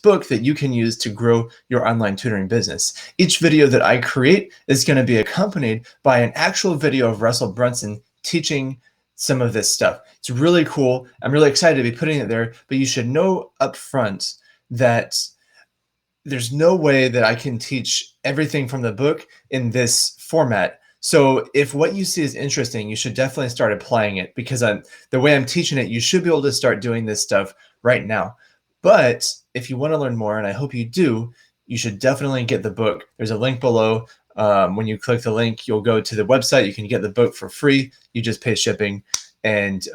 book that you can use to grow your online tutoring business. Each video that I create is going to be accompanied by an actual video of Russell Brunson teaching some of this stuff. It's really cool. I'm really excited to be putting it there, but you should know up front that there's no way that I can teach everything from the book in this format. So if what you see is interesting, you should definitely start applying it, because the way I'm teaching it, you should be able to start doing this stuff right now. But if you want to learn more, and I hope you do, you should definitely get the book. There's a link below. When you click the link, you'll go to the website. You can get the book for free. You just pay shipping, and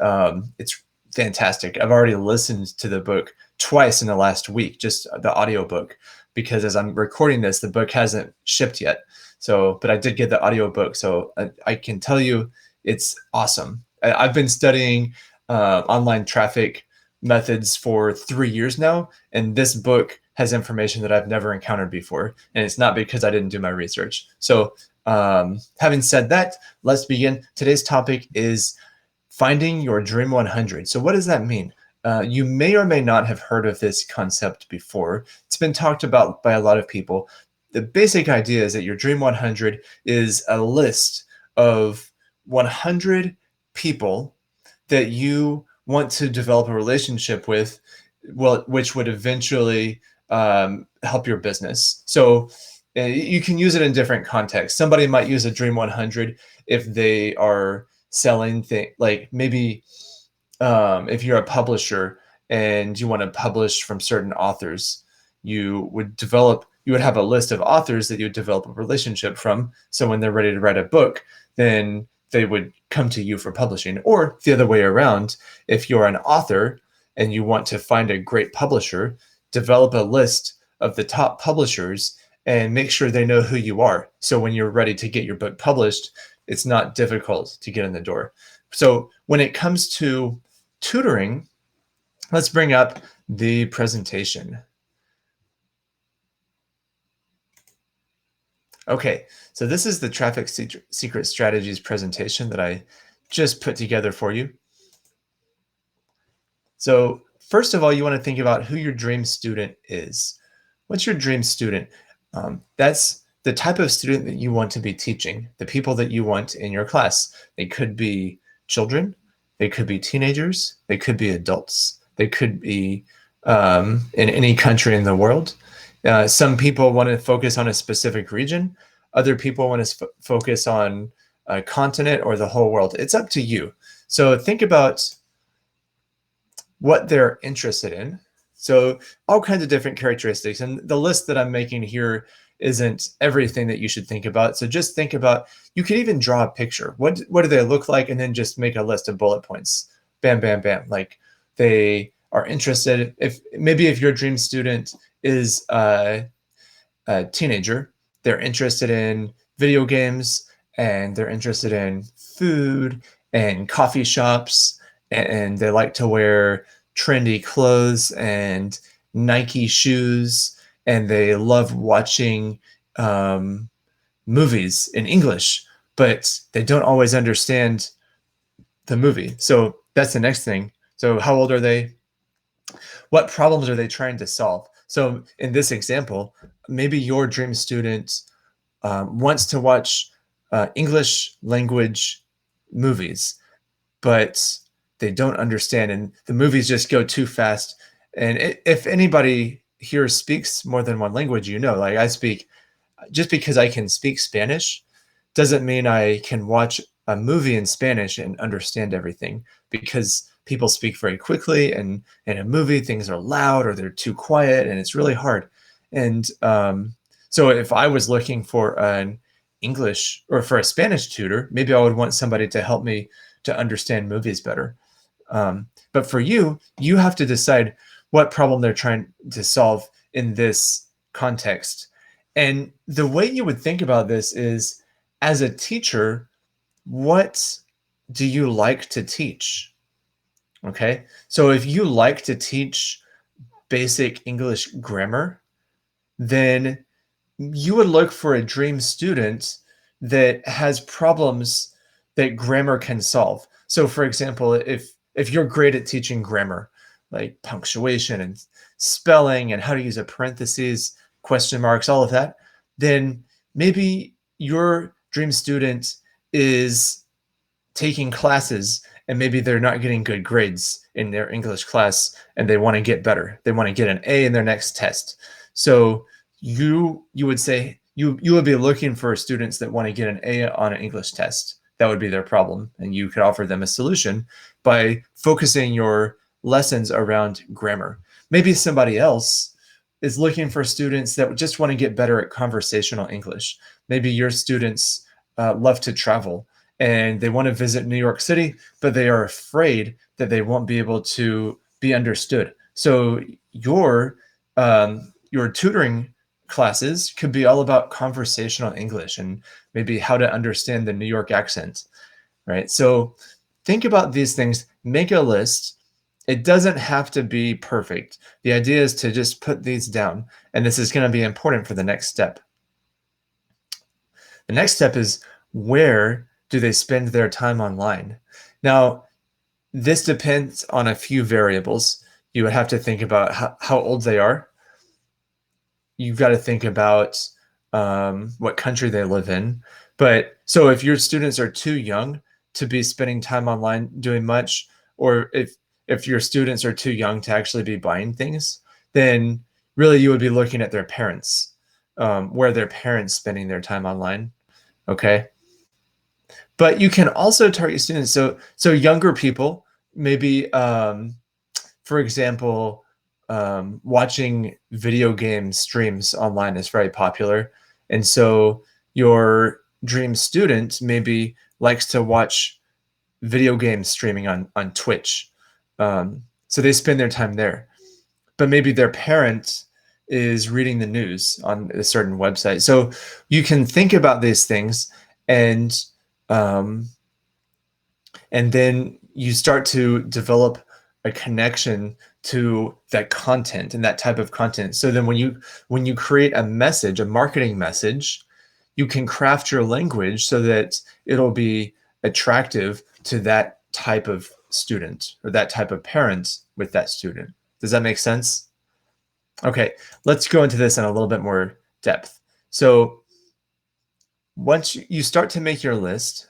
it's fantastic. I've already listened to the book twice in the last week, just the audiobook, because as I'm recording this, the book hasn't shipped yet. So, but I did get the audiobook, so I can tell you it's awesome. I've been studying online traffic methods for 3 years now, and this book has information that I've never encountered before, and it's not because I didn't do my research. So having said that, let's begin. Today's topic is finding your Dream 100. So what does that mean? You may or may not have heard of this concept before. It's been talked about by a lot of people. The basic idea is that your Dream 100 is a list of 100 people that you want to develop a relationship with, well, which would eventually help your business. So you can use it in different contexts. Somebody might use a Dream 100 if they are selling things, like maybe if you're a publisher and you want to publish from certain authors, you would have a list of authors that you would develop a relationship from. So when they're ready to write a book, then they would come to you for publishing. Or the other way around, if you're an author and you want to find a great publisher, develop a list of the top publishers and make sure they know who you are. So when you're ready to get your book published, it's not difficult to get in the door. So when it comes to tutoring, let's bring up the presentation. Okay, so this is the Traffic Secret Strategies presentation that I just put together for you. So first of all, you want to think about who your dream student is. What's your dream student? That's the type of student that you want to be teaching, the people that you want in your class. They could be children, they could be teenagers, they could be adults, they could be in any country in the world. Some people want to focus on a specific region. Other people want to focus on a continent or the whole world. It's up to you. So think about what they're interested in. So all kinds of different characteristics. And the list that I'm making here isn't everything that you should think about. So just think about, you could even draw a picture. What do they look like? And then just make a list of bullet points. Bam, bam, bam. Like they are interested. If your dream student is a teenager, they're interested in video games, and they're interested in food and coffee shops, and they like to wear trendy clothes and Nike shoes, and they love watching movies in English, but they don't always understand the movie. So that's the next thing. So how old are they? What problems are they trying to solve? So in this example, maybe your dream student wants to watch English language movies, but they don't understand, and the movies just go too fast. And if anybody here speaks more than one language, like I speak, just because I can speak Spanish doesn't mean I can watch a movie in Spanish and understand everything, because people speak very quickly, and in a movie things are loud or they're too quiet, and it's really hard. And so if I was looking for an English or for a Spanish tutor, maybe I would want somebody to help me to understand movies better. But for you have to decide what problem they're trying to solve in this context. And the way you would think about this is, as a teacher, what do you like to teach? Okay, so if you like to teach basic English grammar, then you would look for a dream student that has problems that grammar can solve. So for example, if you're great at teaching grammar, like punctuation and spelling and how to use a parentheses, question marks, all of that, then maybe your dream student is taking classes and maybe they're not getting good grades in their English class and they want to get better. They want to get an A in their next test. So you would say you would be looking for students that want to get an A on an English test. That would be their problem. And you could offer them a solution by focusing your lessons around grammar. Maybe somebody else is looking for students that just want to get better at conversational English. Maybe your students love to travel and they want to visit New York City, but they are afraid that they won't be able to be understood. So your tutoring classes could be all about conversational English and maybe how to understand the New York accent, right? So think about these things, make a list. It doesn't have to be perfect. The idea is to just put these down, and this is going to be important for the next step. The next step is, where do they spend their time online? Now, this depends on a few variables. You would have to think about how old they are. You've got to think about what country they live in. But so if your students are too young to be spending time online doing much, or if your students are too young to actually be buying things, then really you would be looking at their parents, where their parents spending their time online, okay? But you can also target students. So younger people, maybe, for example, watching video game streams online is very popular. And so your dream student maybe likes to watch video game streaming on Twitch. So they spend their time there. But maybe their parent is reading the news on a certain website. So you can think about these things, and then you start to develop a connection to that content and that type of content. So then when you create a message, a marketing message, you can craft your language so that it'll be attractive to that type of student or that type of parent with that student. Does that make sense? Okay, let's go into this in a little bit more depth. So once you start to make your list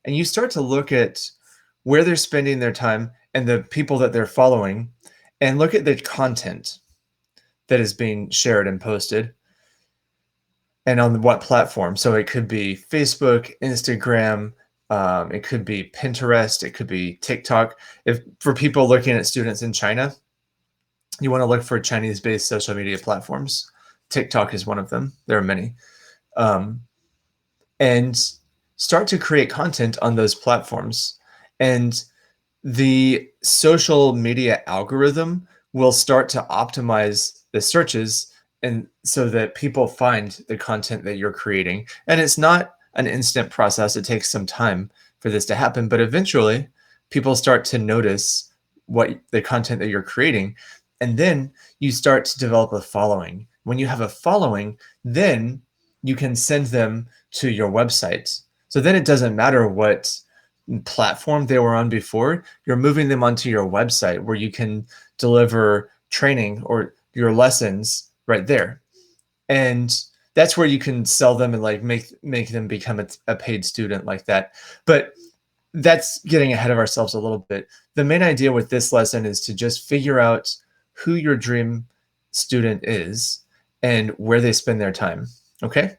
and you start to look at where they're spending their time and the people that they're following, and look at the content that is being shared and posted, and on what platform. So it could be Facebook, Instagram, it could be Pinterest, it could be TikTok. If for people looking at students in China, you want to look for Chinese-based social media platforms. TikTok is one of them. There are many. And start to create content on those platforms. And the social media algorithm will start to optimize the searches, and so that people find the content that you're creating. And it's not an instant process. It takes some time for this to happen, but eventually people start to notice what the content that you're creating. And then you start to develop a following. When you have a following, then you can send them to your website. So then it doesn't matter what platform they were on before, you're moving them onto your website where you can deliver training or your lessons right there. And that's where you can sell them and like make them become a paid student like that. But that's getting ahead of ourselves a little bit. The main idea with this lesson is to just figure out who your dream student is and where they spend their time. Okay,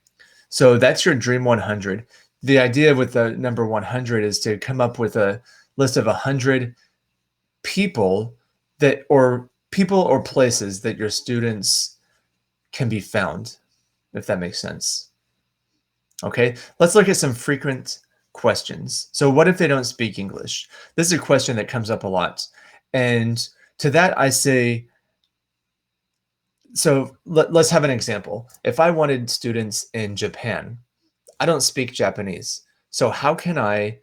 so that's your dream 100. The idea with the number 100 is to come up with a list of 100 people or places that your students can be found, if that makes sense. Okay, let's look at some frequent questions. So what if they don't speak English? This is a question that comes up a lot. And to that I say, so let's have an example. If I wanted students in Japan, I don't speak Japanese. So how can I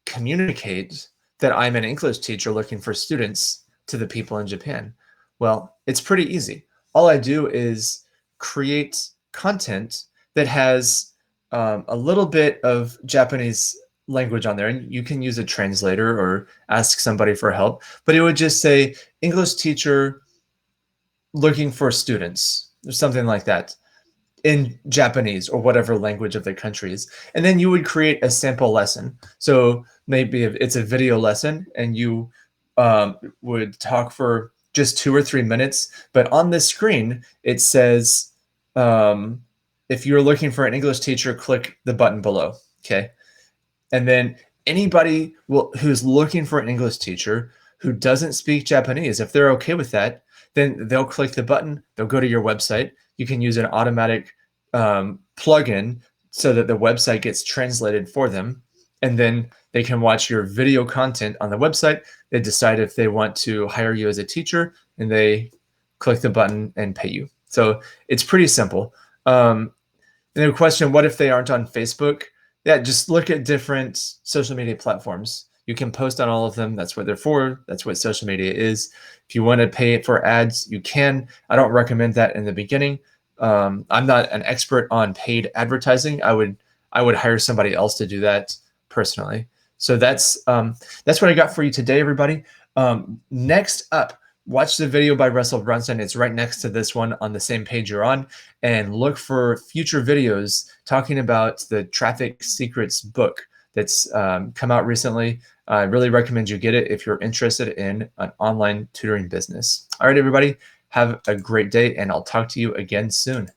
communicate that I'm an English teacher looking for students to the people in Japan? Well, it's pretty easy. All I do is create content that has a little bit of Japanese language on there, and you can use a translator or ask somebody for help, but it would just say English teacher looking for students or something like that in Japanese or whatever language of the country is. And then you would create a sample lesson. So maybe if it's a video lesson and you would talk for just 2 or 3 minutes, but on the screen it says, if you're looking for an English teacher, click the button below, okay? And then anybody who's looking for an English teacher who doesn't speak Japanese, if they're okay with that, then they'll click the button, they'll go to your website. You can use an automatic plugin so that the website gets translated for them. And then they can watch your video content on the website. They decide if they want to hire you as a teacher, and they click the button and pay you. So it's pretty simple. And the question, what if they aren't on Facebook? Yeah, just look at different social media platforms. You can post on all of them. That's what they're for. That's what social media is. If you want to pay for ads, you can. I don't recommend that in the beginning. I'm not an expert on paid advertising. I would hire somebody else to do that personally. So that's what I got for you today, everybody. Next up, watch the video by Russell Brunson. It's right next to this one on the same page you're on, and look for future videos talking about the Traffic Secrets book that's come out recently. I really recommend you get it if you're interested in an online tutoring business. All right, everybody, have a great day, and I'll talk to you again soon.